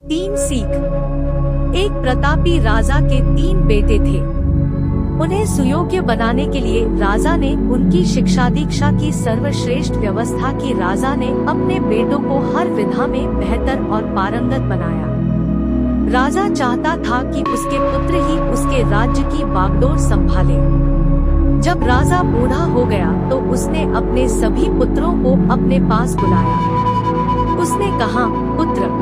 तीन सीख। एक प्रतापी राजा के तीन बेटे थे। उन्हें सुयोग्य बनाने के लिए राजा ने उनकी शिक्षा दीक्षा की सर्वश्रेष्ठ व्यवस्था की। राजा ने अपने बेटों को हर विधा में बेहतर और पारंगत बनाया। राजा चाहता था कि उसके पुत्र ही उसके राज्य की बागडोर संभाले। जब राजा बूढ़ा हो गया तो उसने अपने सभी पुत्रों को अपने पास बुलाया। उसने कहा, पुत्र,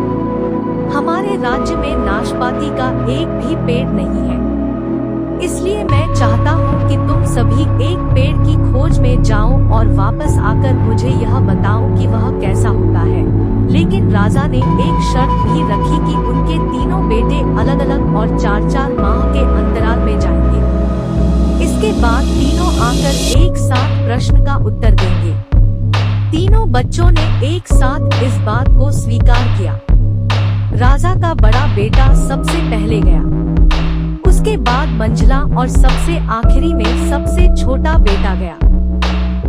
हमारे राज्य में नाशपाती का एक भी पेड़ नहीं है, इसलिए मैं चाहता हूँ कि तुम सभी एक पेड़ की खोज में जाओ और वापस आकर मुझे यह बताओ कि वह कैसा होता है। लेकिन राजा ने एक शर्त भी रखी कि उनके तीनों बेटे अलग अलग और 4-4 माह के अंतराल में जाएंगे। इसके बाद तीनों आकर एक साथ प्रश्न का उत्तर देंगे। तीनों बच्चों ने एक साथ इस बात को स्वीकार किया। राजा का बड़ा बेटा सबसे पहले गया। उसके बाद मंझला और सबसे आखिरी में सबसे छोटा बेटा गया।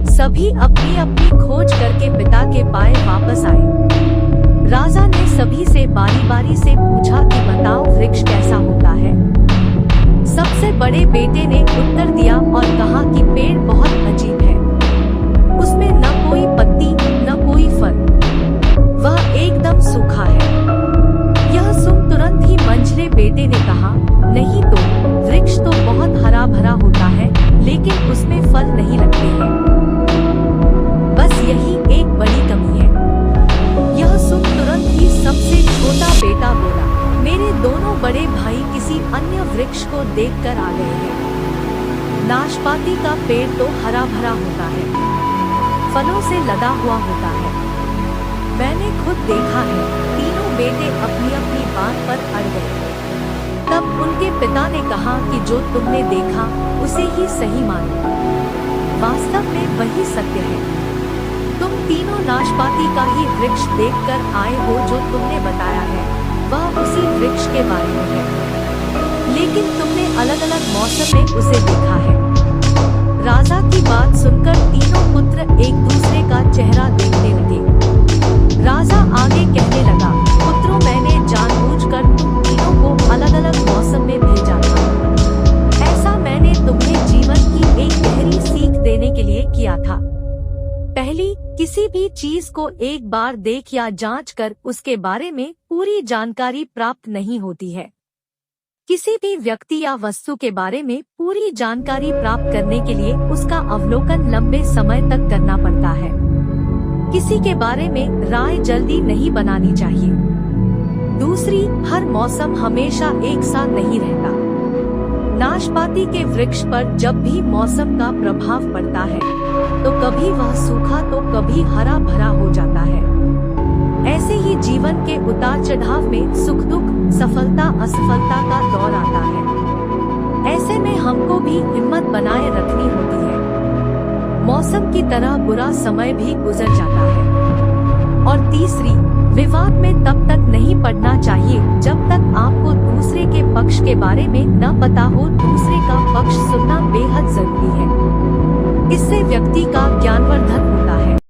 सभी अपनी अपनी खोज करके पिता के पाए वापस आए। राजा ने सभी से बारी बारी से पूछा कि बताओ वृक्ष कैसा होता है। सबसे बड़े बेटे ने उत्तर दिया और कहा कि पेड़ बहुत अजीब है, उसमें न कोई पत्ती न कोई फल, वह एकदम सूखा है। यह सुन तुरंत ही मंझले बेटे ने कहा, नहीं तो वृक्ष तो बहुत हरा भरा होता है, लेकिन उसमें फल नहीं लगते हैं। बस यही एक बड़ी कमी है। यह सुन तुरंत ही सबसे छोटा बेटा बोला, मेरे दोनों बड़े भाई किसी अन्य वृक्ष को देखकर आ गए हैं। नाशपाती का पेड़ तो हरा भरा होता है, फलों से लदा हुआ होता है, मैंने खुद देखा है। तीनों बेटे अपनी अपनी बात पर अड़ गए। तब उनके पिता ने कहा कि जो तुमने देखा उसे ही सही मानो, वास्तव में वही सत्य है। तुम तीनों नाशपाती का ही वृक्ष देखकर आए हो। जो तुमने बताया है वह उसी वृक्ष के बारे में है, लेकिन तुमने अलग अलग मौसम में उसे देखा है। राजा की बात सुनकर तीनों पुत्र एक दूसरे का चेहरा देखने लगे। राजा आगे कहने लगा, पुत्रों, मैंने जानबूझकर तुम तीनों को अलग अलग मौसम में भेजा था। ऐसा मैंने तुम्हें जीवन की एक गहरी सीख देने के लिए किया था। पहली, किसी भी चीज को एक बार देख या जांच कर उसके बारे में पूरी जानकारी प्राप्त नहीं होती है। किसी भी व्यक्ति या वस्तु के बारे में पूरी जानकारी प्राप्त करने के लिए उसका अवलोकन लंबे समय तक करना पड़ता है। किसी के बारे में राय जल्दी नहीं बनानी चाहिए। दूसरी, हर मौसम हमेशा एक सा नहीं रहता। नाशपाती के वृक्ष पर जब भी मौसम का प्रभाव पड़ता है तो कभी वह सूखा तो कभी हरा भरा हो जाता है। ऐसे ही जीवन के उतार चढ़ाव में सुख दुख, सफलता असफलता का दौर आता है। ऐसे में हमको भी हिम्मत बनाए रखनी होती है। मौसम की तरह बुरा समय भी गुजर जाता है। और तीसरी, विवाद में तब तक नहीं पड़ना चाहिए जब तक आपको दूसरे के पक्ष के बारे में न पता हो। दूसरे का पक्ष सुनना बेहद जरूरी है। इससे व्यक्ति का ज्ञानवर्धन